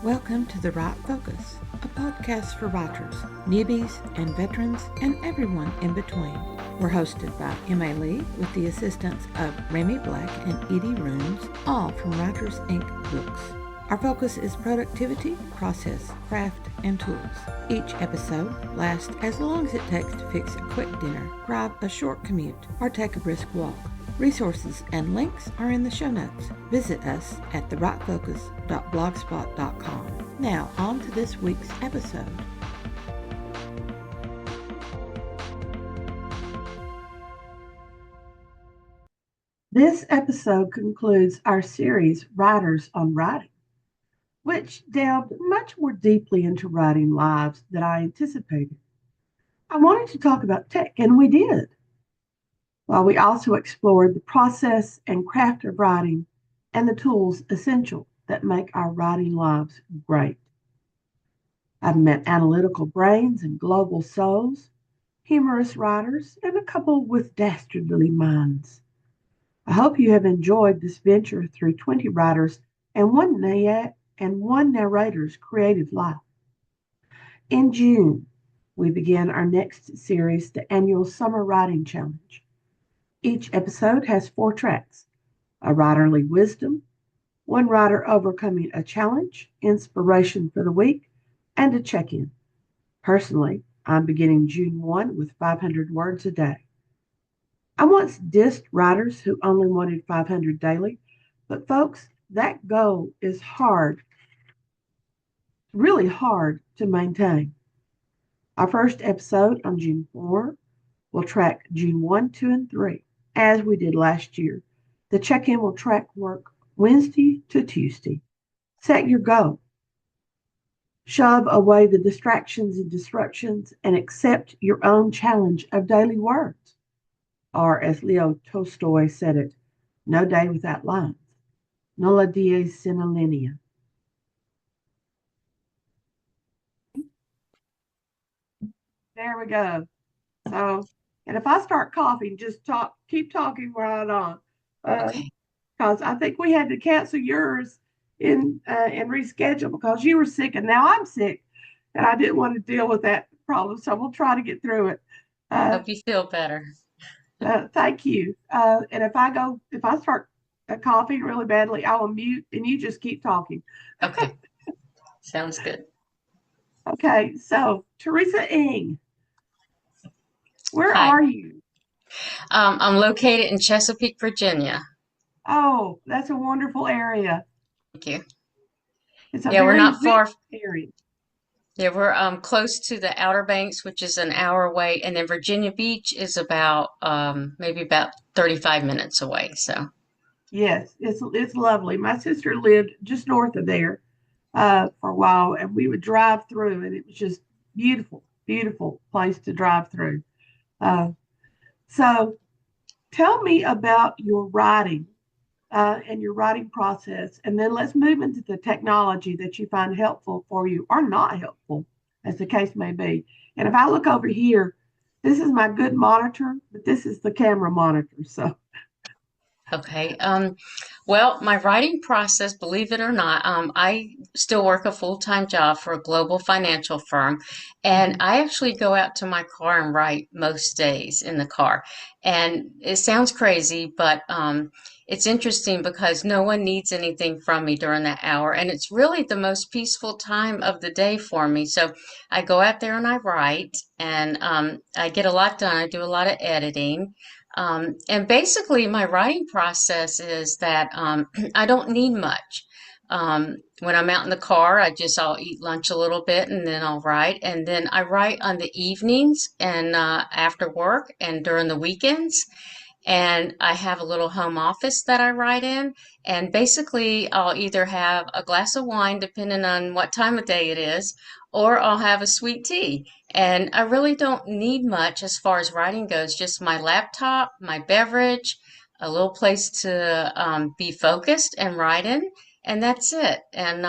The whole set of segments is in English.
Welcome to The Right Focus, a podcast for writers, newbies, and veterans, and everyone in between. We're hosted by M.A. Lee with the assistance of Remy Black and Edie Rooms, all from Writers Inc. Books. Our focus is productivity, process, craft, and tools. Each episode lasts as long as it takes to fix a quick dinner, drive a short commute, or take a brisk walk. Resources and links are in the show notes. Visit us at therightfocus.blogspot.com. Now, on to this week's episode. This episode concludes our series, Writers on Writing, which delved much more deeply into writing lives than I anticipated. I wanted to talk about tech, and we did. While we also explored the process and craft of writing and the tools essential that make our writing lives great. I've met analytical brains and global souls, humorous writers, and a couple with dastardly minds. I hope you have enjoyed this venture through 20 writers and one narrator's creative life. In June, we began our next series, the annual Summer Writing Challenge. Each episode has 4 tracks: a writerly wisdom, one writer overcoming a challenge, inspiration for the week, and a check-in. Personally, I'm beginning June 1 with 500 words a day. I once dissed writers who only wanted 500 daily, but folks, that goal is hard, really hard to maintain. Our first episode on June 4 will track June 1, 2, and 3. As we did last year. The check-in will track work Wednesday to Tuesday. Set your goal. Shove away the distractions and disruptions and accept your own challenge of daily words. Or as Leo Tolstoy said it, no day without lines. Nulla die sine linea. There we go. So, and if I start coughing, just keep talking right on. Okay. Because I think we had to cancel yours and reschedule because you were sick and now I'm sick, and I didn't want to deal with that problem. So we'll try to get through it. Hope you feel better. Thank you. And if I start coughing really badly, I will mute and you just keep talking. Okay. Sounds good. Okay. So Teresa Inge, where Hi. are you? I'm located in Chesapeake, Virginia. Oh, that's a wonderful area. Thank you. It's a Yeah, we're very not far. rich area. Yeah, we're close to the Outer Banks, which is an hour away, and then Virginia Beach is about maybe about 35 minutes away. So Yes, it's lovely. My sister lived just north of there for a while, and we would drive through, and it was just beautiful, beautiful place to drive through. Uh, so, tell me about your writing and your writing process, and then let's move into the technology that you find helpful for you or not helpful, as the case may be. And if I look over here, this is my good monitor, but this is the camera monitor. So, okay. Well, my writing process, believe it or not, I still work a full-time job for a global financial firm, and mhm. I actually go out to my car and write most days in the car. And it sounds crazy, but it's interesting because no one needs anything from me during that hour, and it's really the most peaceful time of the day for me. So I go out there and I write, and I get a lot done. I do a lot of editing. And basically, my writing process is that I don't need much. When I'm out in the car, I'll eat lunch a little bit and then I'll write. And then I write on the evenings and after work and during the weekends. And I have a little home office that I write in. And basically, I'll either have a glass of wine, depending on what time of day it is, or I'll have a sweet tea. And I really don't need much as far as writing goes, just my laptop, my beverage, a little place to be focused and write in, and that's it. And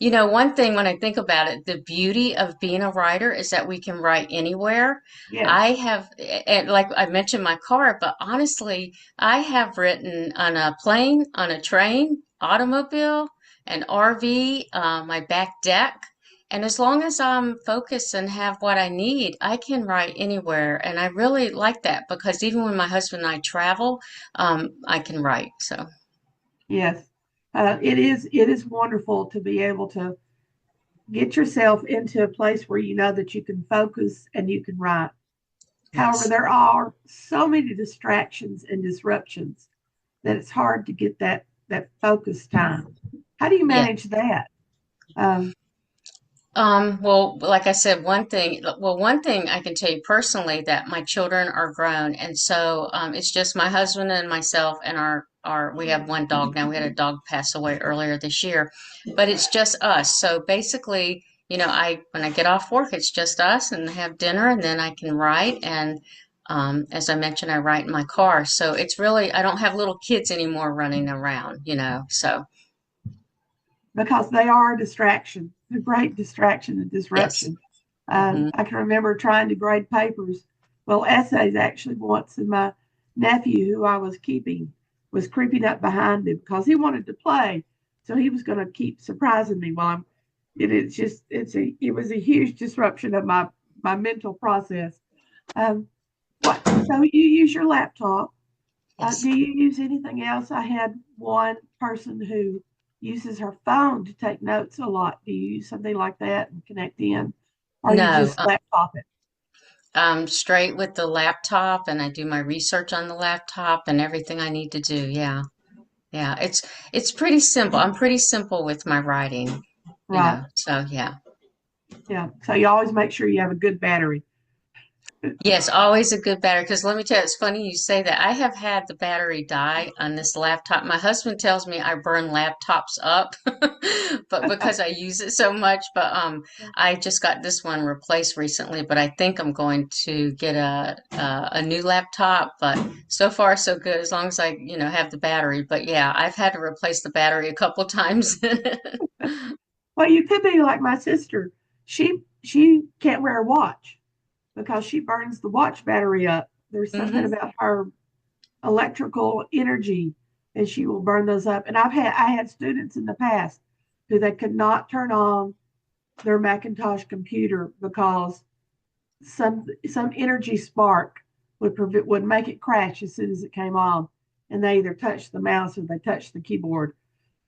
one thing when I think about it, the beauty of being a writer is that we can write anywhere. Yes. I have, and like I mentioned my car, but honestly, I have written on a plane, on a train, automobile, an RV, my back deck. And as long as I'm focused and have what I need, I can write anywhere. And I really like that because even when my husband and I travel, I can write. So, Yes. It is wonderful to be able to get yourself into a place where you know that you can focus and you can write. However, yes, there are so many distractions and disruptions that it's hard to get that focus time. How do you yeah. manage that? Um, Well, like I said, one thing I can tell you personally that my children are grown, and so it's just my husband and myself and we have one dog now. We had a dog pass away earlier this year, but it's just us. So basically, when I get off work, it's just us and have dinner, and then I can write. And as I mentioned, I write in my car. So it's really, I don't have little kids anymore running around, so because they are a distraction, a great distraction and yes. disruption. Hmm. I can remember trying to grade papers, well, essays actually once, and my nephew, who I was keeping, was creeping up behind me because he wanted to play. So he was going to keep surprising me while I'm. It's just it was a huge disruption of my mental process. Um, what? So you use your laptop. Yes. Do you use anything else? I had one person who uses her phone to take notes a lot. Do you use something like that and connect in, or you No. just laptop it? Straight with the laptop and I do my research on the laptop and everything I need to do. Yeah. Yeah. It's pretty simple. I'm pretty simple with my writing, Right. So yeah. Yeah. So you always make sure you have a good battery. Yes, always a good battery. Because let me tell you, it's funny you say that. I have had the battery die on this laptop. My husband tells me I burn laptops up, but because I use it so much. But I just got this one replaced recently. But I think I'm going to get a new laptop. But so far so good, as long as I have the battery. But yeah, I've had to replace the battery a couple times. Well, you could be like my sister. She can't wear a watch because she burns the watch battery up. There's something Hmm. about her electrical energy, and she will burn those up. And I had students in the past who they could not turn on their Macintosh computer because some energy spark would make it crash as soon as it came on, and they either touched the mouse or they touched the keyboard.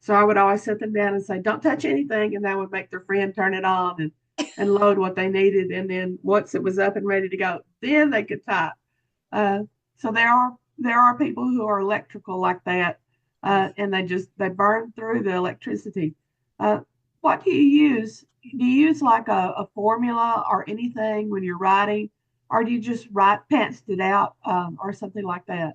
So I would always set them down and say, "Don't touch anything," and that would make their friend turn it on and load what they needed. And then once it was up and ready to go, then they could type. Uh, so there are people who are electrical like that, and they burn through the electricity. Uh, what do you use? Do you use like a formula or anything when you're writing, or do you just write pantsed it out, or something like that?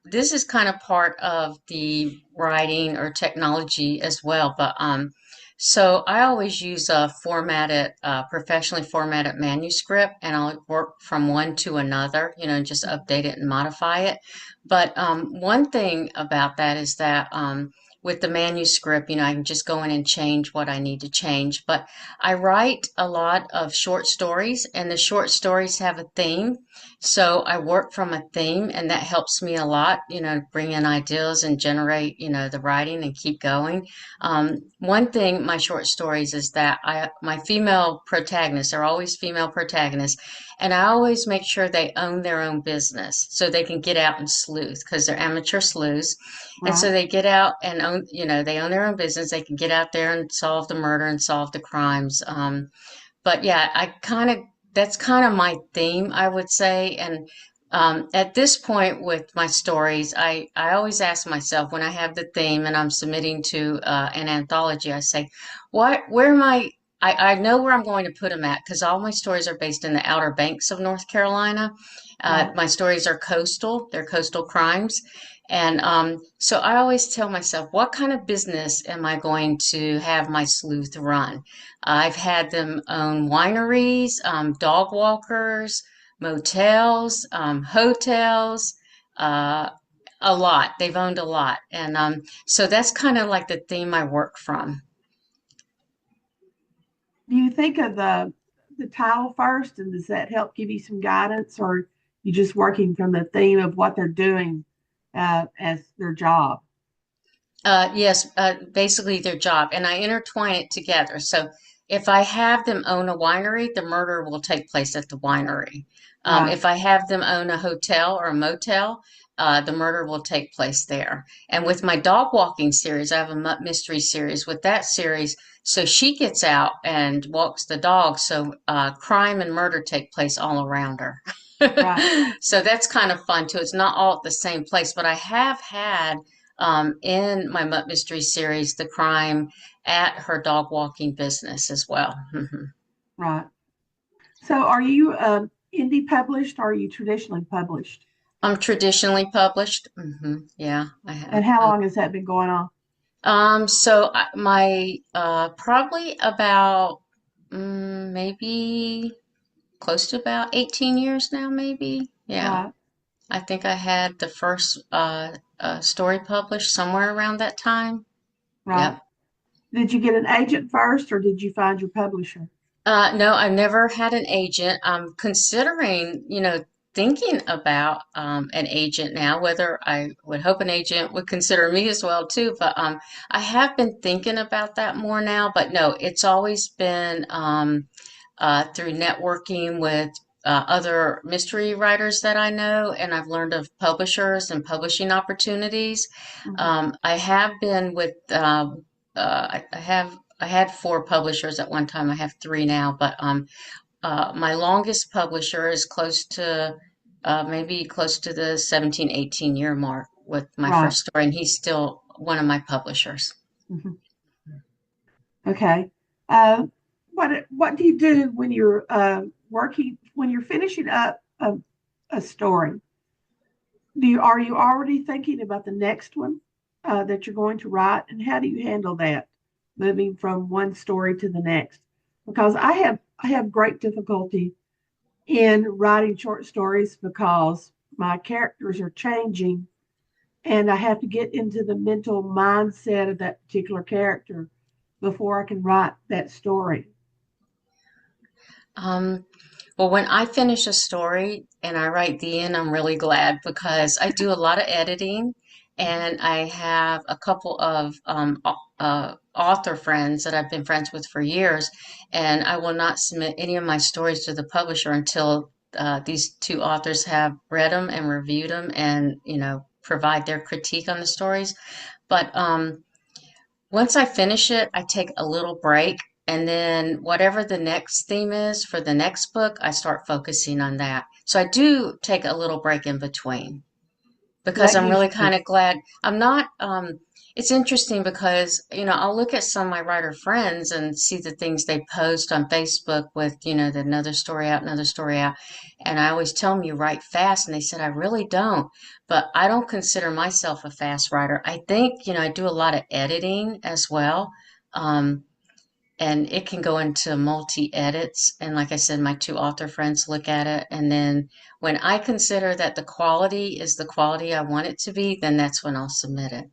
This is kind of part of the writing or technology as well, but so I always use a professionally formatted manuscript, and I'll work from one to another, and just update it and modify it. But one thing about that is that with the manuscript, I can just go in and change what I need to change. But I write a lot of short stories, and the short stories have a theme. So I work from a theme, and that helps me a lot, bring in ideas and generate, the writing and keep going. One thing, my short stories is that my female protagonists are always female protagonists, and I always make sure they own their own business so they can get out and sleuth because they're amateur sleuths. And Right. so they get out and own, they own their own business. They can get out there and solve the murder and solve the crimes. But yeah, that's kind of my theme, I would say. And at this point with my stories, I always ask myself when I have the theme and I'm submitting to an anthology, I say, where am I know where I'm going to put them at because all my stories are based in the Outer Banks of North Carolina. Right. My stories are coastal, they're coastal crimes. And so I always tell myself, what kind of business am I going to have my sleuth run? I've had them own wineries, dog walkers, motels, hotels, uh, a lot. They've owned a lot. And so that's kind of like the theme I work from. Do you think of the title first, and does that help give you some guidance, or you just working from the theme of what they're doing as their job? Yes, basically their job, and I intertwine it together. So if I have them own a winery, the murder will take place at the winery. Right, If I have them own a hotel or a motel, the murder will take place there. And with my dog walking series, I have a mystery series. With that series, so she gets out and walks the dog, so crime and murder take place all around her. right. So that's kind of fun too. It's not all at the same place, but I have had in my Mutt Mystery series, the crime at her dog walking business as well. Right. So are you indie published or are you traditionally published? I'm traditionally published. Yeah, I And have. how long has that been going on? So my probably about maybe close to about 18 years now, maybe. Yeah, Right, I think I had the first story published somewhere around that time. right. Yep. Did you get an agent first or did you find your publisher? No, I never had an agent. I'm considering, thinking about an agent now, whether I would hope an agent would consider me as well too. But I have been thinking about that more now. But no, it's always been through networking with other mystery writers that I know, and I've learned of publishers and publishing opportunities. Mhm. I have been with I had four publishers at one time. I have three now, but my longest publisher is close to maybe close to the 17, 18 year mark with my Right. first story, and he's still one of my publishers. Mhm. Okay. Uh, what do you do when you're working when you're finishing up a story? Are you already thinking about the next one that you're going to write, and how do you handle that, moving from one story to the next? Because I have great difficulty in writing short stories because my characters are changing, and I have to get into the mental mindset of that particular character before I can write that story. Um, well, when I finish a story and I write the end, I'm really glad because I do a lot of editing and I have a couple of author friends that I've been friends with for years, and I will not submit any of my stories to the publisher until these two authors have read them and reviewed them and, provide their critique on the stories. But once I finish it, I take a little break, and then whatever the next theme is for the next book, I start focusing on that. So I do take a little break in between So because that I'm gives really you, kind of glad I'm not. It's interesting because, I'll look at some of my writer friends and see the things they post on Facebook with, the another story out, another story out. And I always tell them you write fast. And they said, I really don't. But I don't consider myself a fast writer. I think, I do a lot of editing as well. Um, and it can go into multi edits. And like I said, my two author friends look at it. And then when I consider that the quality is the quality I want it to be, then that's when I'll submit it.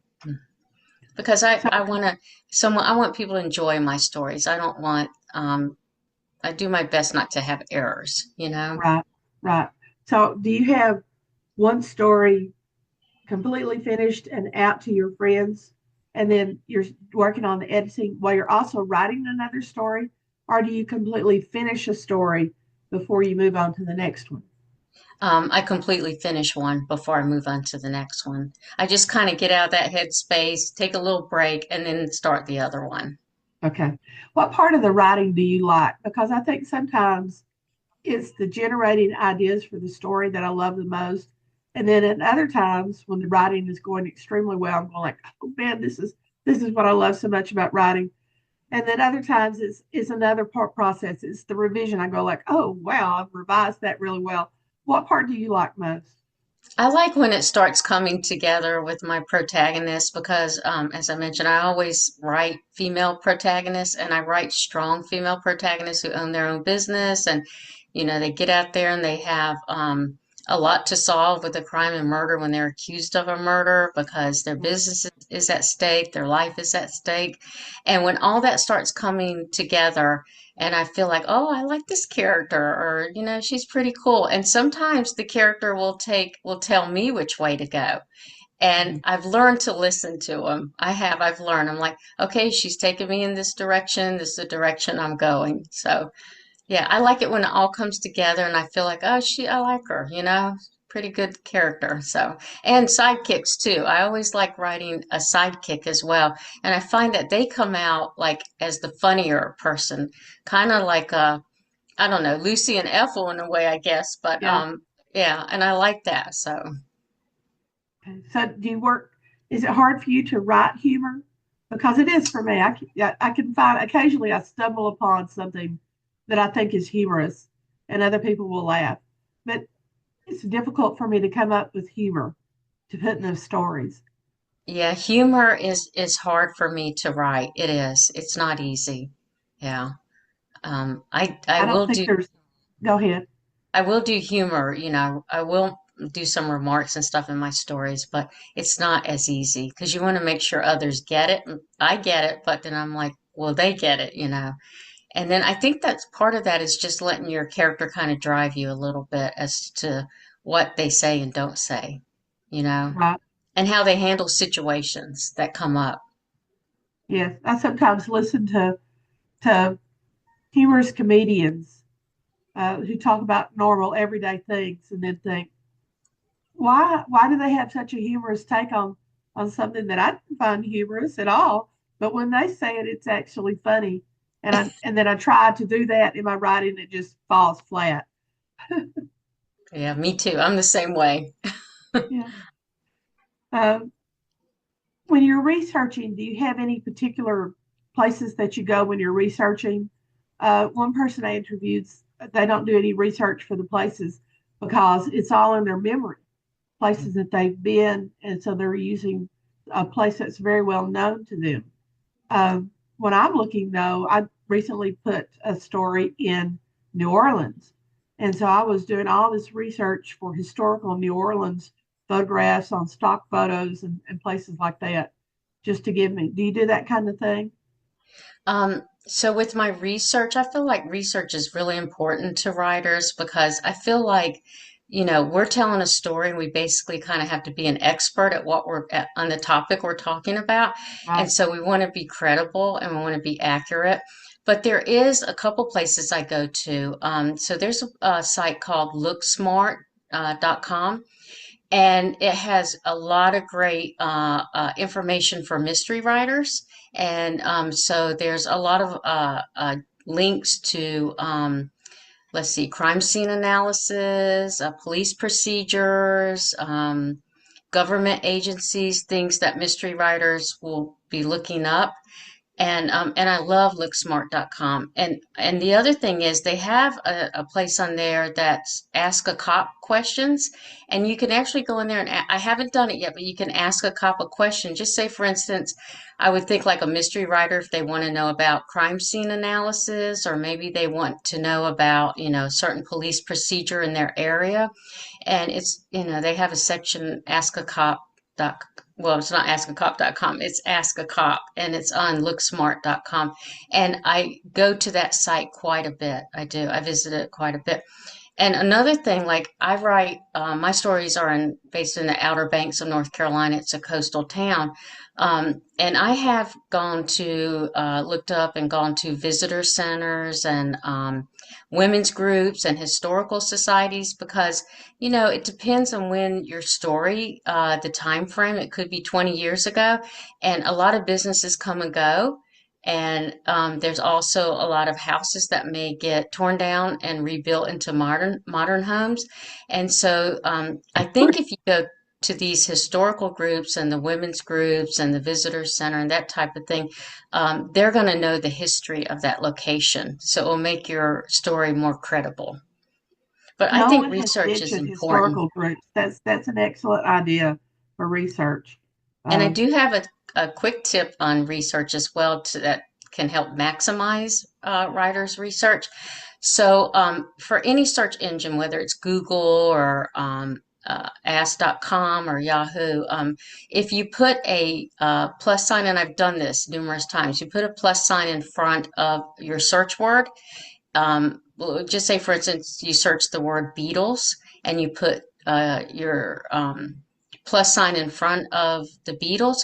Because so I want to, I want people to enjoy my stories. I don't want, I do my best not to have errors. right, right. So do you have one story completely finished and out to your friends, and then you're working on the editing while you're also writing another story, or do you completely finish a story before you move on to the next one? I completely finish one before I move on to the next one. I just kind of get out of that headspace, take a little break, and then start the other one. Okay. What part of the writing do you like? Because I think sometimes it's the generating ideas for the story that I love the most. And then at other times when the writing is going extremely well, I'm going like, oh man, this is what I love so much about writing. And then other times it's another part process. It's the revision. I go like, oh wow, I've revised that really well. What part do you like most? I like when it starts coming together with my protagonist because, as I mentioned, I always write female protagonists and I write strong female protagonists who own their own business and, they get out there and they have a lot to solve with a crime and murder when they're accused of a murder because their business is at stake, their life is at stake. And when all that starts coming together, and I feel like, oh, I like this character, or she's pretty cool. And sometimes the character will tell me which way to go. And I've learned to listen to them. I've learned. I'm like, okay, she's taking me in this direction. This is the direction I'm going. So yeah, I like it when it all comes together and I feel like, oh, I like her, pretty good character. So, and sidekicks too. I always like writing a sidekick as well. And I find that they come out like as the funnier person, kind of like, I don't know, Lucy and Ethel in a way, I guess. But, Yeah. yeah, and I like that. So, Okay. So do you work? Is it hard for you to write humor? Because it is for me. I can find occasionally I stumble upon something that I think is humorous, and other people will laugh. But it's difficult for me to come up with humor to put in those stories. yeah, humor is hard for me to write. It is. It's not easy. Yeah. I I don't will think do there's. Go ahead. I will do humor, I will do some remarks and stuff in my stories, but it's not as easy because you want to make sure others get it. I get it, but then I'm like, well, they get it. And then I think that's part of that is just letting your character kind of drive you a little bit as to what they say and don't say, you know, Right. and how they handle situations that come up. Yes. I sometimes listen to humorous comedians who talk about normal everyday things, and then think, why do they have such a humorous take on something that I didn't find humorous at all? But when they say it, it's actually funny. And then I try to do that in my writing, it just falls flat. Yeah, me too. I'm the same way. Yeah. Um, when you're researching, do you have any particular places that you go when you're researching? One person I interviewed, they don't do any research for the places because it's all in their memory, places that they've been, and so they're using a place that's very well known to them. When I'm looking, though, I recently put a story in New Orleans. And so I was doing all this research for historical New Orleans photographs on stock photos and places like that, just to give me. Do you do that kind of thing? So with my research, I feel like research is really important to writers because I feel like, we're telling a story and we basically kind of have to be an expert at what we're at on the topic we're talking about. And Right. so we want to be credible and we want to be accurate. But there is a couple places I go to. So there's a site called looksmart.com and it has a lot of great information for mystery writers. And so there's a lot of links to, let's see, crime scene analysis, police procedures, government agencies, things that mystery writers will be looking up. And I love looksmart.com. And the other thing is they have a place on there that's ask a cop questions, and you can actually go in there and I haven't done it yet, but you can ask a cop a question. Just say, for instance, I would think like a mystery writer if they want to know about crime scene analysis, or maybe they want to know about certain police procedure in their area, and they have a section ask a cop dot well, it's not askacop.com, it's ask a cop, and it's on looksmart.com. And I go to that site quite a bit. I do. I visit it quite a bit. And another thing, like I write, my stories are based in the Outer Banks of North Carolina. It's a coastal town. And I have looked up and gone to visitor centers and women's groups and historical societies because, it depends on when your story, the time frame, it could be 20 years ago. And a lot of businesses come and go. And there's also a lot of houses that may get torn down and rebuilt into modern homes. And so I think if you go to these historical groups and the women's groups and the visitor center and that type of thing, they're going to know the history of that location. So it will make your story more credible. But I No think one has research is mentioned important. historical groups. That's an excellent idea for research. And I Um, do have a quick tip on research as well that can help maximize writers' research. So for any search engine, whether it's Google or ask.com or Yahoo, if you put a plus sign, and I've done this numerous times, you put a plus sign in front of your search word. Well, just say, for instance, you search the word Beatles and you put your plus sign in front of the Beatles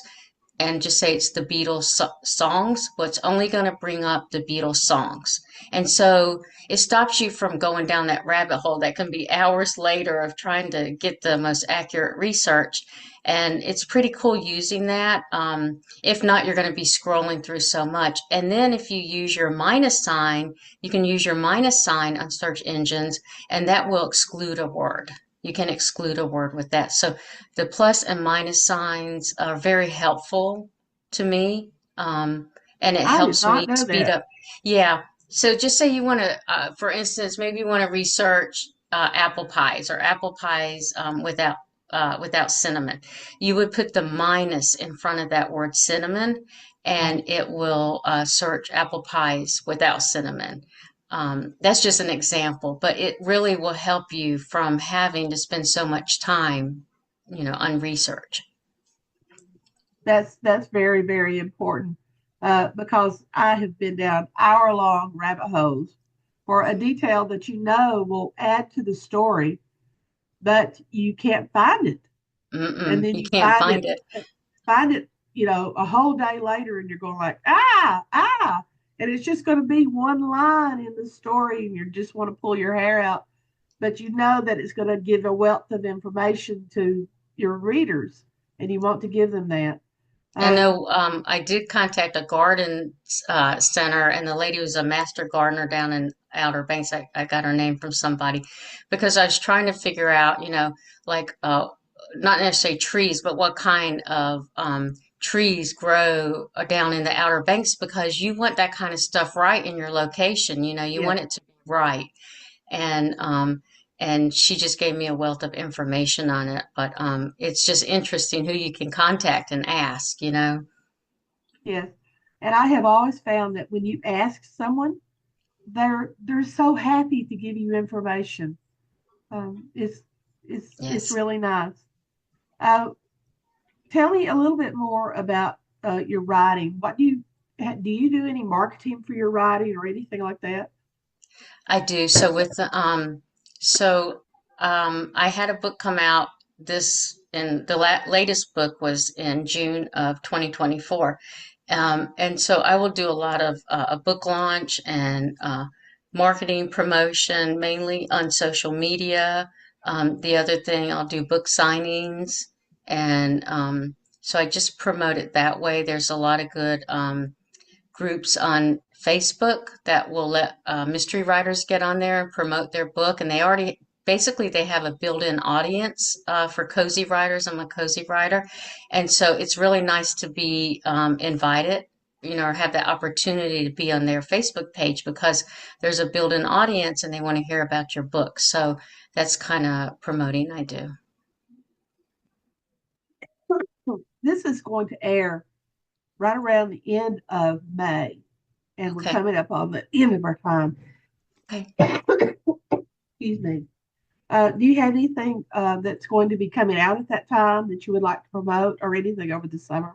and just say it's the Beatles songs, well, it's only going to bring up the Beatles songs. And so it stops you from going down that rabbit hole that can be hours later of trying to get the most accurate research. And it's pretty cool using that. If not, you're going to be scrolling through so much. And then if you use your minus sign, you can use your minus sign on search engines, and that will exclude a word. You can exclude a word with that. So the plus and minus signs are very helpful to me, and it I did helps not me know speed that. up. Yeah. So just say you want to, for instance, maybe you want to research apple pies or apple pies without cinnamon. You would put the minus in front of that word cinnamon, and Right. it will search apple pies without cinnamon. That's just an example, but it really will help you from having to spend so much time, on research. That's very, very important because I have been down hour-long rabbit holes for a detail that you know will add to the story, but you can't find it. And Mm-mm, then you you can't find it. find it, a whole day later, and you're going like, and it's just going to be one line in the story, and you just want to pull your hair out, but you know that it's going to give a wealth of information to your readers, and you want to give them that. I Uh, know I did contact a garden center, and the lady was a master gardener down in Outer Banks. I got her name from somebody because I was trying to figure out, like not necessarily trees, but what kind of trees grow down in the Outer Banks because you want that kind of stuff right in your location. You yeah, want it to be right. And she just gave me a wealth of information on it. But it's just interesting who you can contact and ask. yes. And I have always found that when you ask someone, they're so happy to give you information. It's it's Yes. really nice. Uh, Tell me a little bit more about your writing. What do you do any marketing for your writing or anything like that? I do. So I had a book come out this, and the latest book was in June of 2024. And so I will do a lot of a book launch and marketing promotion, mainly on social media. The other thing, I'll do book signings. And so I just promote it that way. There's a lot of good groups on Facebook that will let mystery writers get on there and promote their book. And they already basically they have a built-in audience for cozy writers. I'm a cozy writer, and so it's really nice to be invited. Or have the opportunity to be on their Facebook page because there's a built-in audience and they want to hear about your book. So that's kind of promoting I do. This is going to air right around the end of May, and we're Okay. coming up on the end of our time. Okay. Excuse me. Do you have anything that's going to be coming out at that time that you would like to promote or anything over the summer?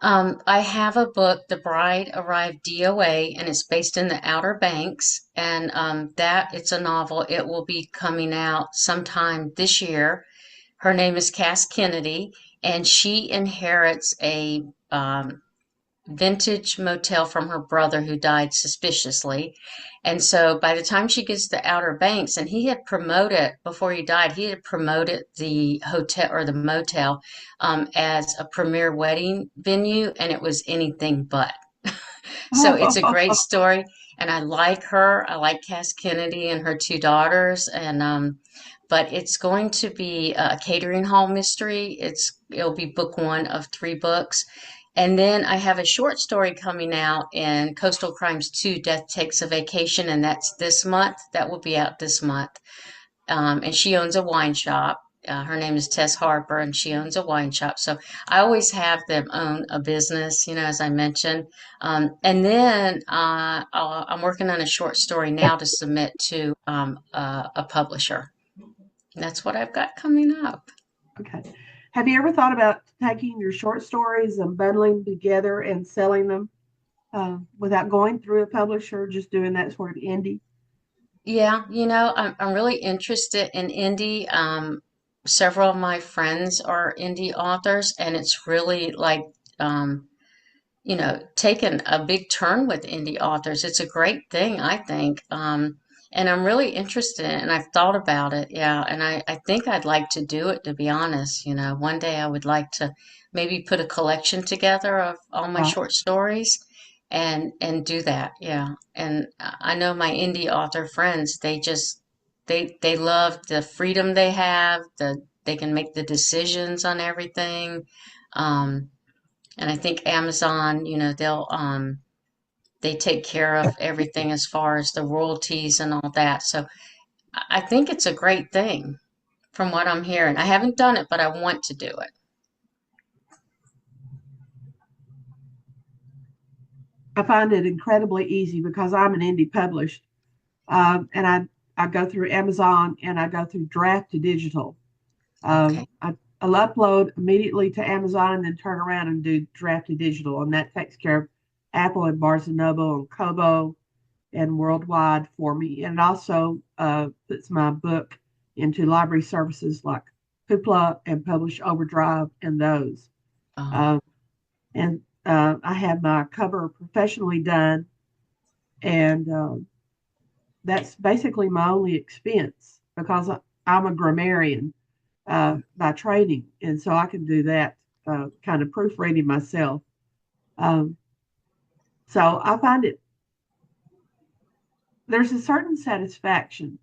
I have a book, The Bride Arrived DOA, and it's based in the Outer Banks. And that it's a novel. It will be coming out sometime this year. Her name is Cass Kennedy, and she inherits a vintage motel from her brother who died suspiciously. And so by the time she gets to Outer Banks, and he had promoted, before he died, he had promoted the hotel or the motel as a premier wedding venue, and it was anything but. So it's a great story. And I like her. I like Cass Kennedy and her two daughters. And but it's going to be a catering hall mystery. It'll be book one of three books. And then I have a short story coming out in Coastal Crimes 2, Death Takes a Vacation, and that's this month. That will be out this month. And she owns a wine shop. Her name is Tess Harper, and she owns a wine shop. So I always have them own a business, as I mentioned. And then I'm working on a short story now to submit to a publisher. And that's what I've got coming up. Okay. Have you ever thought about taking your short stories and bundling them together and selling them without going through a publisher, just doing that sort of indie? Yeah, I'm really interested in indie. several of my friends are indie authors, and it's really like, um, taken a big turn with indie authors. It's a great thing, I think. And I'm really interested in it, and I've thought about it. Yeah. And I think I'd like to do it, to be honest. One day I would like to maybe put a collection together of all my Right. short stories and do that. Yeah. And I know my indie author friends, they love the freedom they have, they can make the decisions on everything. Um, and I think Amazon, they take care of everything as far as the royalties and all that. So I think it's a great thing from what I'm hearing. I haven't done it, but I want to do it. I find it incredibly easy because I'm an indie published, and I go through Amazon and I go through draft to digital. Okay. I'll upload immediately to Amazon and then turn around and do draft to digital, and that takes care of Apple and Barnes and Noble and Kobo and worldwide for me. And it also puts my book into library services like Hoopla and Publish Overdrive and those. Um, Um, and I have my cover professionally done, and that's basically my only expense because I'm a grammarian by training, and so I can do that kind of proofreading myself. Um, so I find it there's a certain satisfaction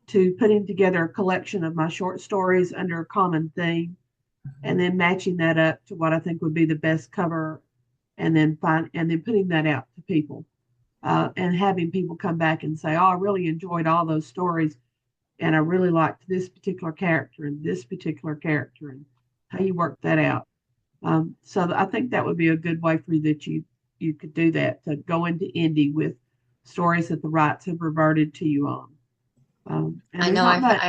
to putting together a collection of my short stories under a common theme and then matching that up to what I think would be the best cover and then putting that out to people and having people come back and say, "Oh, I really enjoyed all those stories, and I really liked this particular character and this particular character and how you worked that out." So I think that would be a good way for you that you could do that to go into indie with stories that the rights have reverted to you on. And I there's know not much.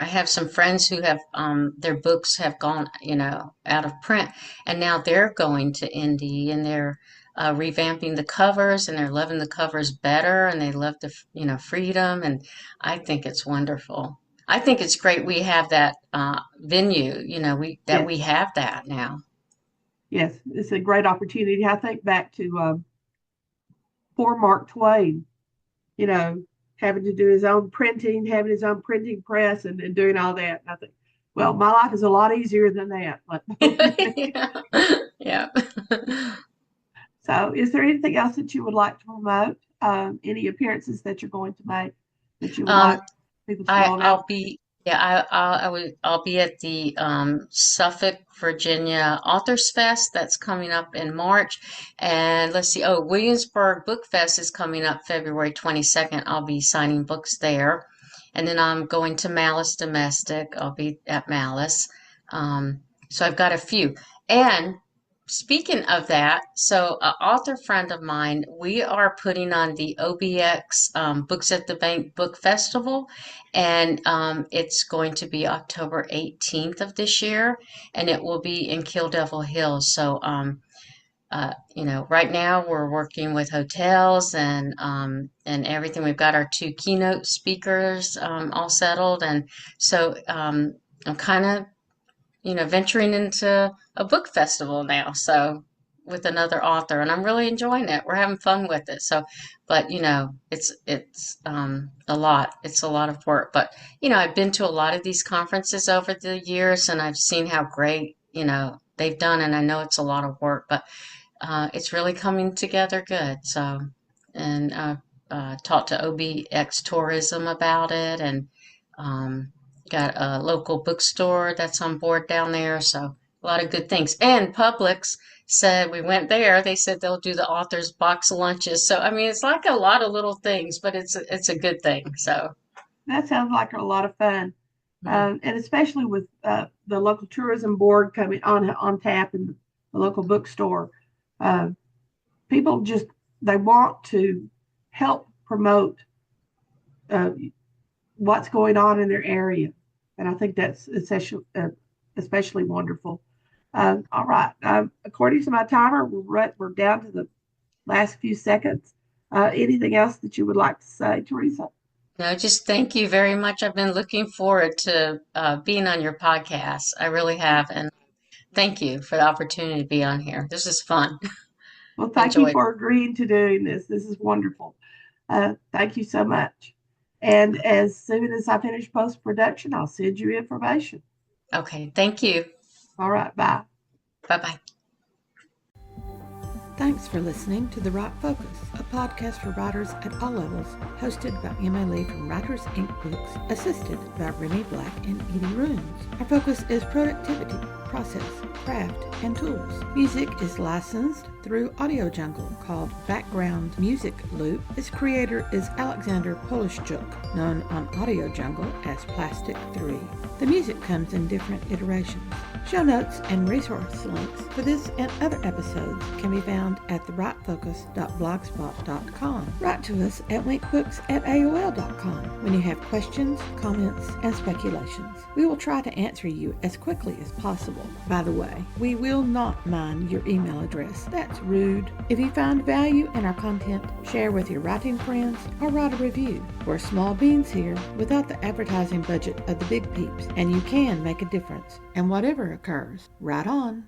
I have some friends who have their books have gone, out of print, and now they're going to indie and they're revamping the covers and they're loving the covers better and they love the freedom, and I think it's wonderful. I think it's great we have that venue, Yes, we have that now. yes, it's a great opportunity. I think back to poor Mark Twain, you know, having to do his own printing, having his own printing press, and doing all that. And I think, well, my life is a lot easier than that. But okay. Yeah. Yeah. So, is there anything else that you would like to promote? Any appearances that you're going to make that you would Um, like people to know about? I'll be yeah I'll be at the Suffolk, Virginia Authors Fest that's coming up in March, and let's see, oh, Williamsburg Book Fest is coming up February 22nd. I'll be signing books there, and then I'm going to Malice Domestic. I'll be at Malice. So I've got a few. And speaking of that, so an author friend of mine, we are putting on the OBX Books at the Bank Book Festival, and it's going to be October 18th of this year, and it will be in Kill Devil Hills. So, right now we're working with hotels and everything. We've got our two keynote speakers all settled, and so I'm kind of venturing into a book festival now. So with another author, and I'm really enjoying it. We're having fun with it. So, but it's a lot. It's a lot of work. But I've been to a lot of these conferences over the years, and I've seen how great they've done, and I know it's a lot of work, but it's really coming together good. So, and talked to OBX Tourism about it, and um, got a local bookstore that's on board down there. So a lot of good things. And Publix said we went there. They said they'll do the authors box lunches. So I mean, it's like a lot of little things, but it's a good thing. So. That sounds like a lot of fun, Mhm. and especially with the local tourism board coming on tap and the local bookstore. Uh, People just they want to help promote uh, what's going on in their area, and I think that's especially wonderful. All right, according to my timer, we're down to the last few seconds. Anything else that you would like to say, Teresa? No, just thank you very much. I've been looking forward to being on your podcast. I really have. And thank you for the opportunity to be on here. This is fun. Well, thank you Enjoyed. for agreeing to doing this. This is wonderful. Thank you so much. And as soon as I finish post production, I'll send you information. Okay, thank you. All right, bye. Bye bye. Thanks for listening to The Right Focus, a podcast for writers at all levels, hosted by Emma Lee from Writers Inc. Books, assisted by Remy Black and Edie Runes. Our focus is productivity, process, craft, and tools. Music is licensed through Audio Jungle, called Background Music Loop. Its creator is Alexander Polishchuk, known on Audio Jungle as Plastic 3. The music comes in different iterations. Show notes and resource links for this and other episodes can be found at therightfocus.blogspot.com. Write to us at winkbooks@aol.com when you have questions, comments, and speculations. We will try to answer you as quickly as possible. By the way, we will not mind your email address. That's rude. If you find value in our content, share with your writing friends or write a review. We're small beans here without the advertising budget of the big peeps, and you can make a difference. And whatever occurs, write on.